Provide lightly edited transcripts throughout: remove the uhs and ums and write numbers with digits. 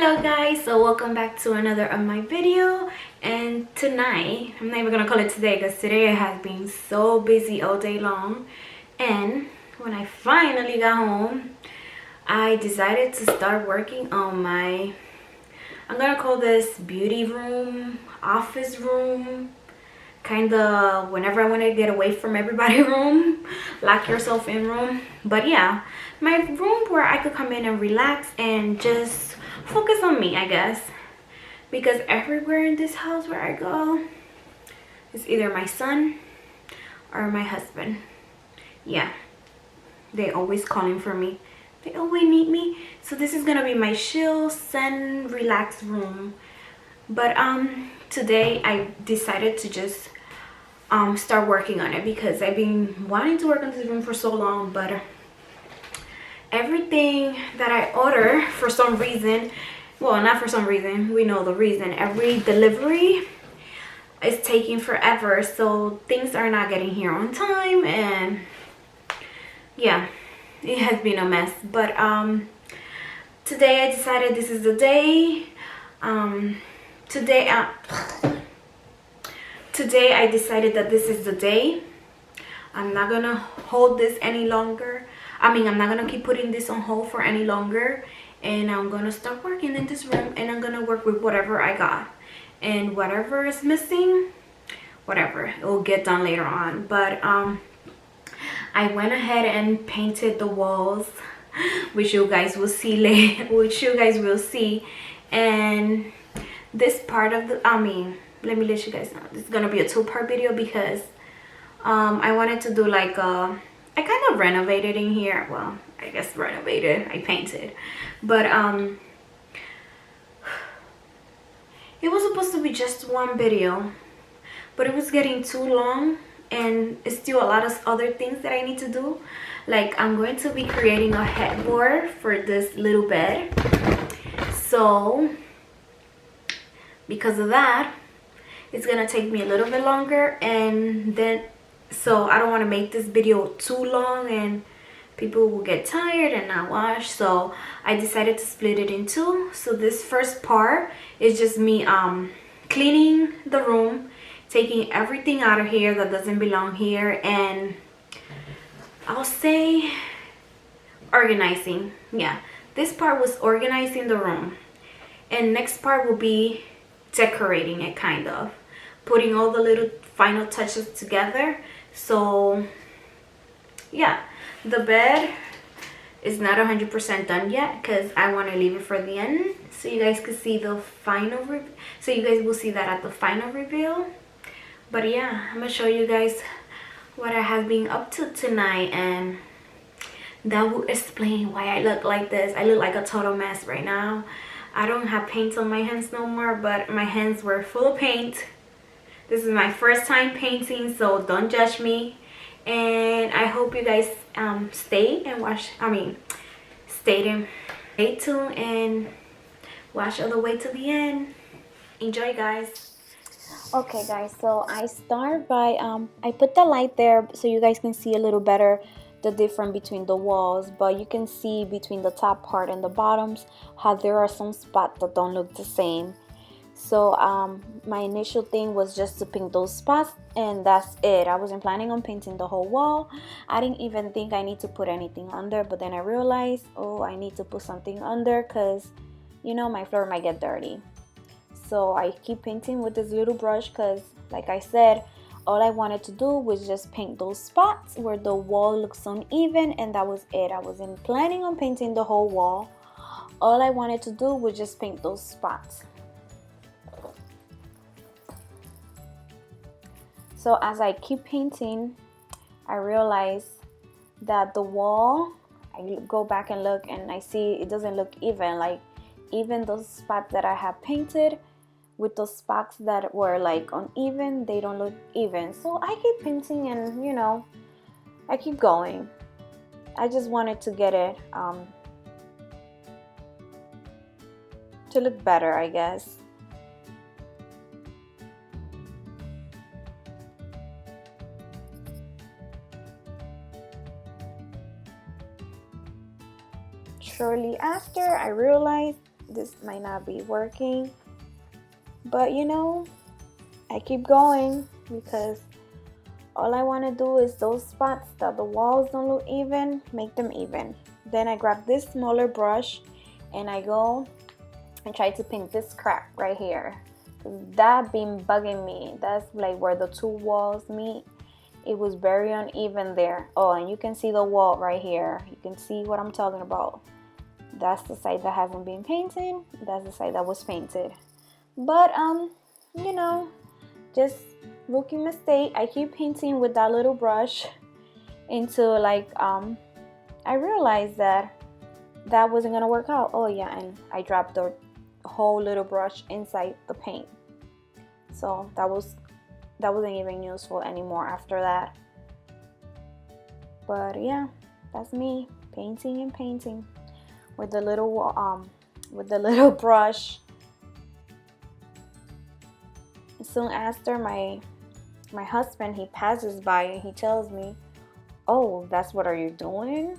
Hello guys, so welcome back to another of my video. And tonight, I'm not even gonna call it today because today I have been so busy all day long. And when I finally got home, I decided to start working on my, I'm gonna call this beauty room, office room, kind of whenever I want to get away from everybody room, lock yourself in room. But yeah, my room where I could come in and relax and just focus on me, I guess, because everywhere in this house where I go is either my son or my husband. Yeah, they always calling for me, they always need me. So this is gonna be my chill, zen, relax room. But today I decided to just start working on it because I've been wanting to work on this room for so long, but everything that I order, for some reason, well, not for some reason, we know the reason, every delivery is taking forever, so things are not getting here on time, and yeah, it has been a mess. But today I decided this is the day. Today I decided that this is the day. I'm not gonna hold this any longer. I'm not gonna keep putting this on hold for any longer, and I'm gonna start working in this room, and I'm gonna work with whatever I got, and whatever is missing, whatever, it will get done later on. But I went ahead and painted the walls, which you guys will see later, and this part of the, let me let you guys know, this is gonna be a two-part video because I wanted to do like I kind of renovated in here. Well, I guess renovated, I painted, but it was supposed to be just one video, but it was getting too long, and it's still a lot of other things that I need to do. Like, I'm going to be creating a headboard for this little bed, so because of that, it's gonna take me a little bit longer, and then so I don't want to make this video too long and people will get tired and not watch. So I decided to split it in two. So this first part is just me cleaning the room, taking everything out of here that doesn't belong here, and I'll say organizing. Yeah, this part was organizing the room, and next part will be decorating it, kind of putting all the little final touches together. So yeah, the bed is not 100% done yet because I want to leave it for the end, so you guys can see the final so you guys will see that at the final reveal. But yeah, I'm gonna show you guys what I have been up to tonight, and that will explain why I look like this. I look like a total mess right now. I don't have paint on my hands no more, but my hands were full of paint. This is my first time painting, so don't judge me. And I hope you guys stay and watch, stay tuned and watch all the way to the end. Enjoy, guys. Okay guys, so I start by I put the light there so you guys can see a little better the difference between the walls, but you can see between the top part and the bottoms how there are some spots that don't look the same. So my initial thing was just to paint those spots, and that's it. I wasn't planning on painting the whole wall. I didn't even think I need to put anything under, but then I realized, oh, I need to put something under because, you know, my floor might get dirty. So I keep painting with this little brush because, like I said, all I wanted to do was just paint those spots where the wall looks uneven, and that was it. I wasn't planning on painting the whole wall. All I wanted to do was just paint those spots. So as I keep painting, I realize that the wall, I go back and look and I see it doesn't look even. Like, even those spots that I have painted with those spots that were like uneven, they don't look even. So I keep painting and, you know, I keep going. I just wanted to get it to look better, I guess. Shortly after, I realized this might not be working, but you know, I keep going because all I want to do is those spots that the walls don't look even, make them even. Then I grab this smaller brush and I go and try to paint this crack right here. That been bugging me. That's like where the two walls meet. It was very uneven there. Oh, and you can see the wall right here. You can see what I'm talking about. That's the side that hasn't been painted. That's the side that was painted. But you know, just rookie mistake. I keep painting with that little brush until like I realized that wasn't gonna work out. Oh yeah, and I dropped the whole little brush inside the paint, so that wasn't even useful anymore after that. But yeah, that's me painting and painting with the little brush. Soon after, my husband, he passes by and he tells me, oh, that's what are you doing?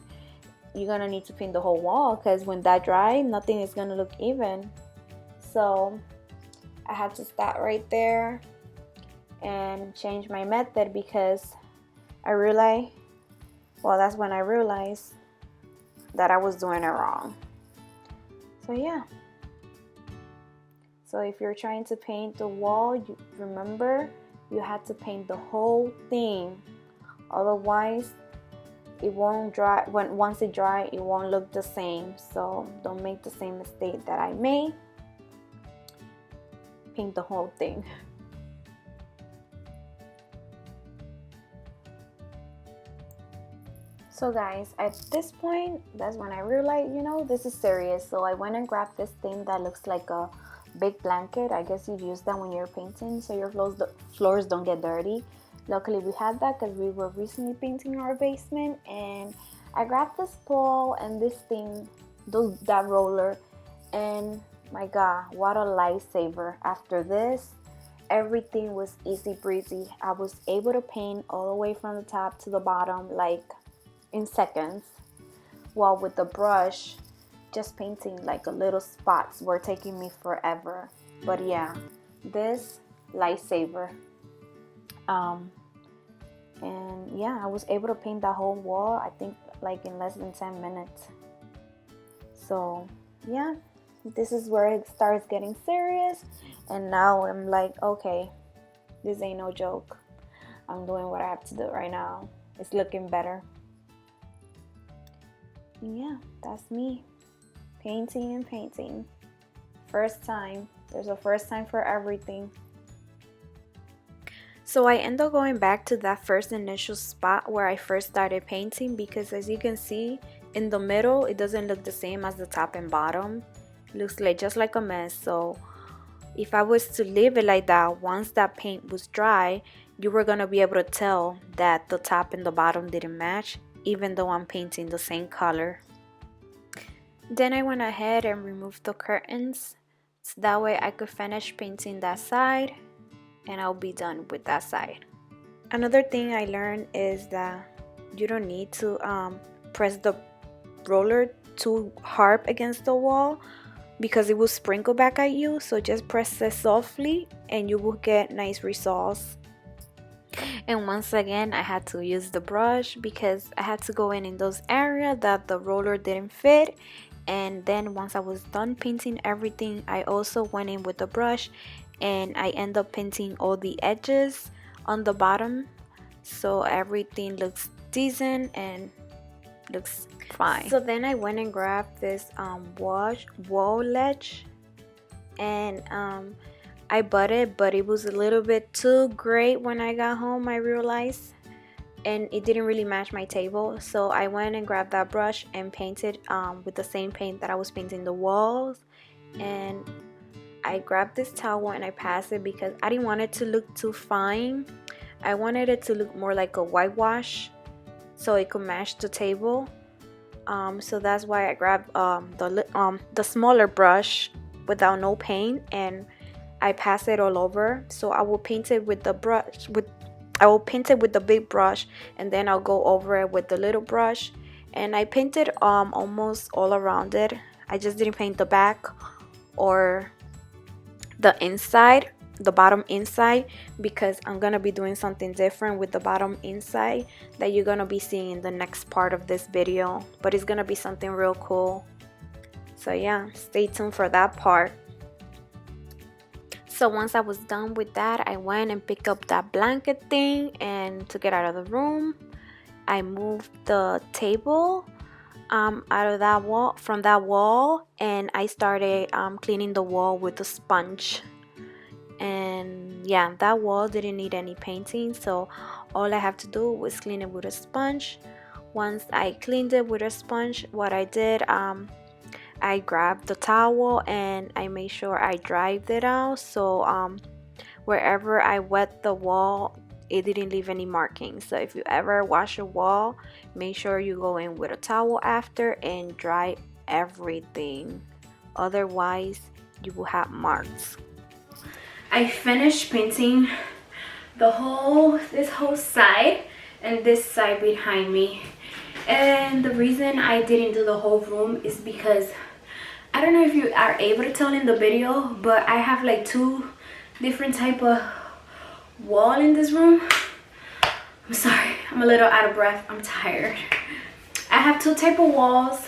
You're gonna need to paint the whole wall, because when that dry, nothing is gonna look even. So I had to stop right there and change my method, because I realized, well, that's when I realized that I was doing it wrong. So yeah. So if you're trying to paint the wall, you remember you have to paint the whole thing. Otherwise, it won't dry. Once it dry, it won't look the same. So don't make the same mistake that I made. Paint the whole thing. So guys, at this point, that's when I realized, you know, this is serious. So I went and grabbed this thing that looks like a big blanket. I guess you use that when you're painting so your floors don't get dirty. Luckily we had that because we were recently painting our basement, and I grabbed this ball and this thing, that roller, and my god, what a lifesaver. After this, everything was easy breezy. I was able to paint all the way from the top to the bottom like in seconds, while with the brush, just painting like a little spots were taking me forever. But yeah, this lifesaver. And yeah, I was able to paint that whole wall, I think like in less than 10 minutes. So yeah, this is where it starts getting serious, and now I'm like, okay, this ain't no joke. I'm doing what I have to do right now. It's looking better. Yeah, that's me painting and painting. First time. There's a first time for everything. So I end up going back to that first initial spot where I first started painting, because as you can see in the middle, it doesn't look the same as the top and bottom. It looks like just like a mess. So if I was to leave it like that, once that paint was dry, you were gonna be able to tell that the top and the bottom didn't match, even though I'm painting the same color. Then I went ahead and removed the curtains, so that way I could finish painting that side and I'll be done with that side. Another thing I learned is that you don't need to press the roller too hard against the wall, because it will sprinkle back at you. So just press it softly and you will get nice results. And once again, I had to use the brush because I had to go in those areas that the roller didn't fit. And then once I was done painting everything, I also went in with the brush and I end up painting all the edges on the bottom, so everything looks decent and looks fine. So then I went and grabbed this wall ledge, and I bought it, but it was a little bit too gray. When I got home, I realized, and it didn't really match my table. So I went and grabbed that brush and painted with the same paint that I was painting the walls. And I grabbed this towel and I passed it because I didn't want it to look too fine. I wanted it to look more like a whitewash so it could match the table. So that's why I grabbed the smaller brush without no paint, and I pass it all over. So I will paint it with the brush I will paint it with the big brush, and then I'll go over it with the little brush. And I painted almost all around it. I just didn't paint the back or the inside, the bottom inside, because I'm gonna be doing something different with the bottom inside that you're gonna be seeing in the next part of this video, but it's gonna be something real cool. So yeah, stay tuned for that part. So once I was done with that, I went and picked up that blanket thing and took it out of the room. I moved the table out of that wall, from that wall, and I started cleaning the wall with a sponge. And yeah, that wall didn't need any painting, so all I have to do was clean it with a sponge. Once I cleaned it with a sponge, what I did, I grabbed the towel and I made sure I dried it out, so wherever I wet the wall, it didn't leave any markings. So if you ever wash a wall, make sure you go in with a towel after and dry everything, otherwise you will have marks. I finished painting this whole side and this side behind me, and the reason I didn't do the whole room is because I don't know if you are able to tell in the video, but I have like two different type of wall in this room. I'm sorry, I'm a little out of breath, I'm tired. I have two type of walls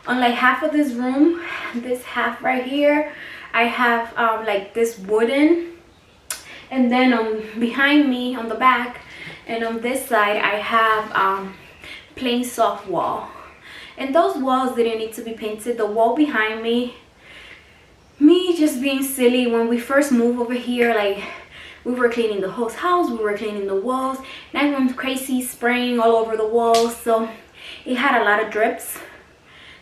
on like half of this room. This half right here, I have like this wooden, and then behind me on the back and on this side I have plain soft wall. And those walls didn't need to be painted. The wall behind me just being silly, when we first moved over here, like we were cleaning the whole house, we were cleaning the walls, and I went crazy spraying all over the walls, so it had a lot of drips.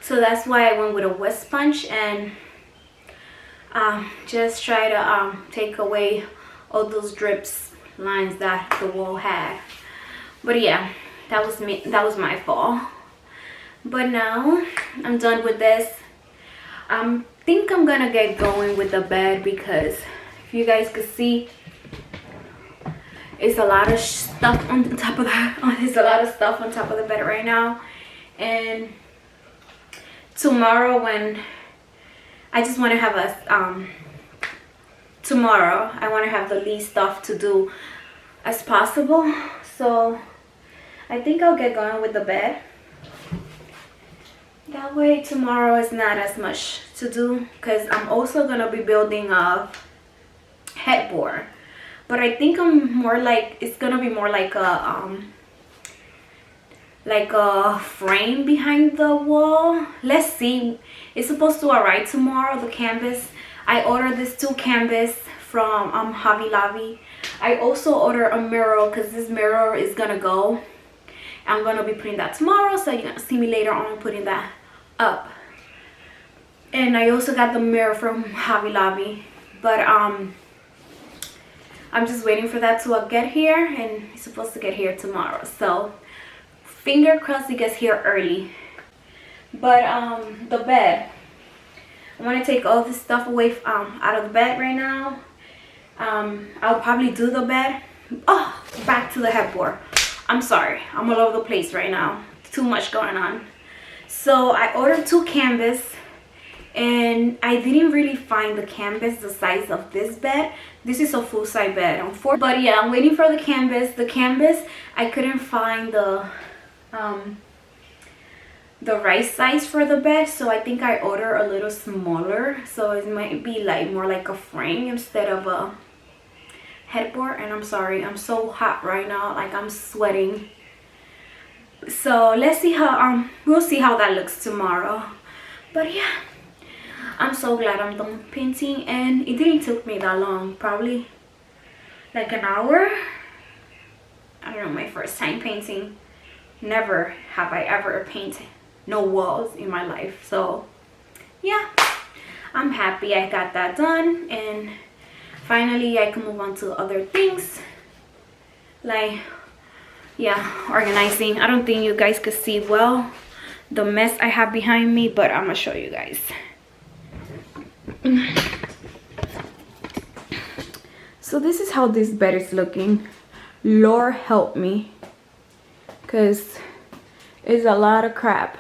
So that's why I went with a wet sponge and just try to take away all those drips lines that the wall had. But yeah, that was me, that was my fault. But now I'm done with this. I think I'm gonna get going with the bed, because if you guys could see, it's a lot of stuff on the top of that. There's a lot of stuff on top of the bed right now. And tomorrow, when I just want to have a tomorrow I want to have the least stuff to do as possible, so I think I'll get going with the bed. That way tomorrow is not as much to do, because I'm also gonna be building a headboard, but I think it's gonna be more like a frame behind the wall. Let's see, it's supposed to arrive tomorrow, the canvas. I ordered this 2 canvas from Hobby Lobby. I also ordered a mirror, because this mirror is gonna go. I'm gonna be putting that tomorrow, so you're gonna see me later on putting that up. And I also got the mirror from Hobby Lobby, but I'm just waiting for that to get here, and it's supposed to get here tomorrow, so finger crossed it gets here early. But the bed, I want to take all this stuff away out of the bed right now. I'll probably do the bed. Oh, back to the headboard. I'm sorry, I'm all over the place right now, too much going on. So I ordered 2 canvas, and I didn't really find the canvas the size of this bed. This is a full-size bed, unfortunately. But yeah, I'm waiting for the canvas. The canvas, I couldn't find the right size for the bed, so I think I ordered a little smaller, so it might be like more like a frame instead of a headboard. And I'm sorry, I'm so hot right now, like I'm sweating. So let's see how we'll see how that looks tomorrow. But yeah, I'm so glad I'm done painting, and it didn't take me that long, probably like an hour. I don't know, my first time painting. Never have I ever painted no walls in my life, so yeah, I'm happy I got that done, and finally I can move on to other things, like yeah, organizing. I don't think you guys could see well the mess I have behind me, but I'm gonna show you guys. So this is how this bed is looking. Lord help me, because it's a lot of crap.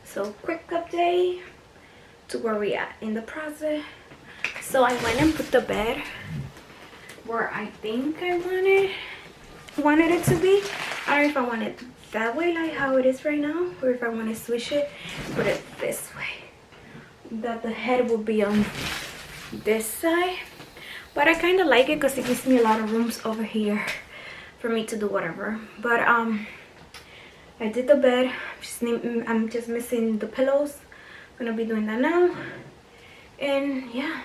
So quick update to where we at in the process. So I went and put the bed where I think I wanted it to be. I don't know if I want it that way, like how it is right now, or if I want to switch it, put it this way, that the head will be on this side. But I kind of like it because it gives me a lot of rooms over here for me to do whatever. But I did the bed. I'm just missing the pillows. I'm gonna be doing that now. And yeah,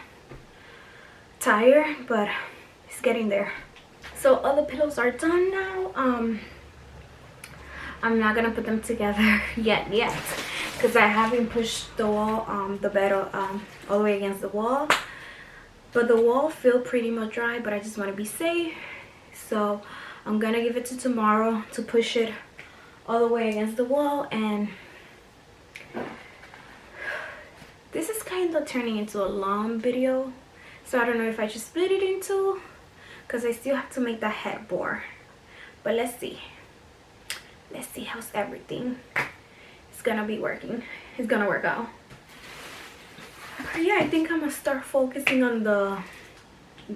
tired, but it's getting there. So all the pillows are done now. I'm not gonna put them together yet because I haven't pushed the wall, the bed all the way against the wall. But the wall feel pretty much dry, but I just want to be safe, so I'm gonna give it to tomorrow to push it all the way against the wall. And this is kind of turning into a long video, so I don't know if I should split it in two because I still have to make that headboard. But let's see how's everything. It's gonna be working. It's gonna work out. But yeah, I think I'm gonna start focusing on the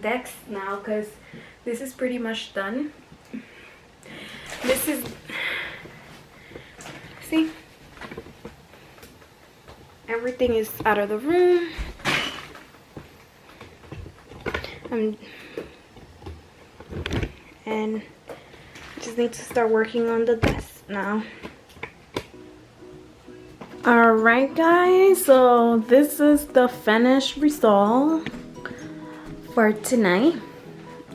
decks now because this is pretty much done. This is, see, everything is out of the room. And just need to start working on the desk now. Alright guys, so this is the finished result for tonight.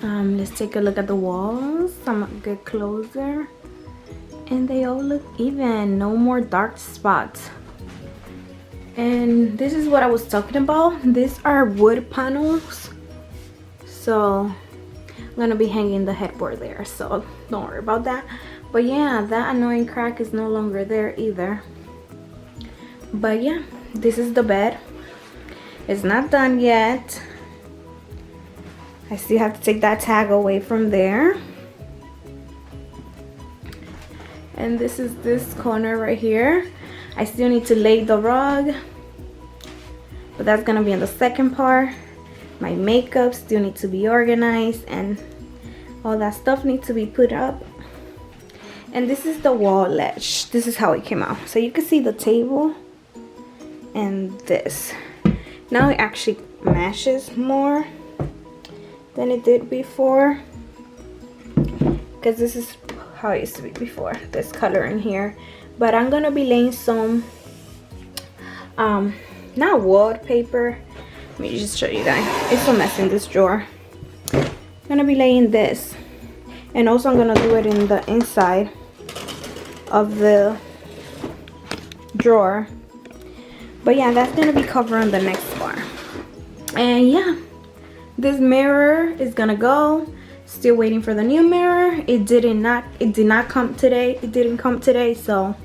Let's take a look at the walls. Some get closer, and they all look even. No more dark spots. And this is what I was talking about. These are wood panels, so I'm gonna be hanging the headboard there, so don't worry about that. But yeah, that annoying crack is no longer there either. But yeah, this is the bed. It's not done yet. I still have to take that tag away from there. And this is this corner right here. I still need to lay the rug, but that's gonna be in the second part. My makeup still needs to be organized, and all that stuff needs to be put up. And this is the wall ledge. This is how it came out. So you can see the table and this. Now it actually matches more than it did before, because this is how it used to be before, this color in here. But I'm gonna be laying some not wallpaper. Let me just show you guys. It's a mess in this drawer. I'm gonna be laying this, and also I'm gonna do it in the inside of the drawer. But yeah, that's gonna be covering the next part. And yeah, this mirror is gonna go. Still waiting for the new mirror. It did not come today. It didn't come today, so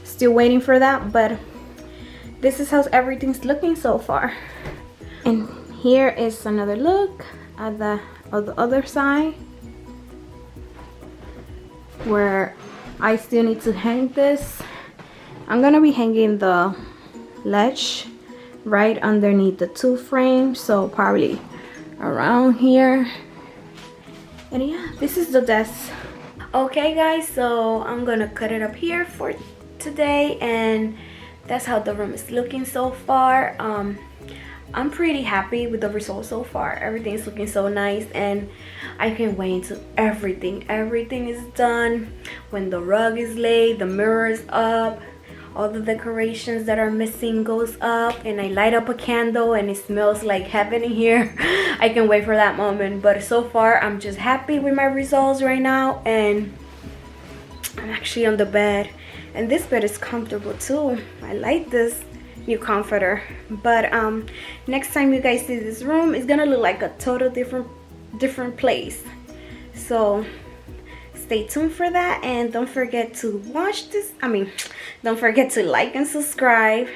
still waiting for that. But this is how everything's looking so far. And here is another look at the other side, where I still need to hang this. I'm gonna be hanging the ledge right underneath the two frames, so probably around here. And yeah, this is the desk. Okay guys, so I'm gonna cut it up here for today, and that's how the room is looking so far. I'm pretty happy with the results so far. Everything is looking so nice, and I can't wait until everything is done. When the rug is laid, the mirror is up, all the decorations that are missing goes up, and I light up a candle and it smells like heaven in here. I can wait for that moment. But so far I'm just happy with my results right now, and I'm actually on the bed, and this bed is comfortable too. I like this new comforter. But next time you guys see this room, it's gonna look like a total different place, so stay tuned for that. And don't forget to watch this, don't forget to like and subscribe,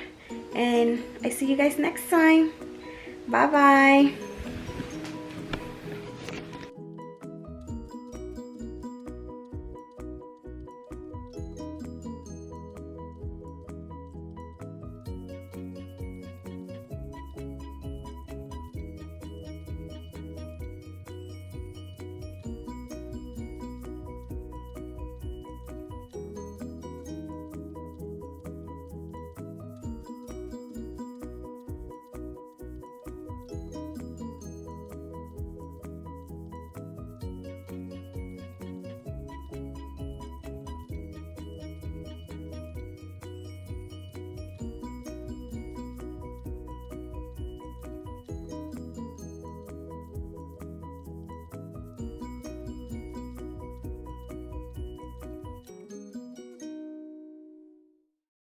and I see you guys next time. Bye bye.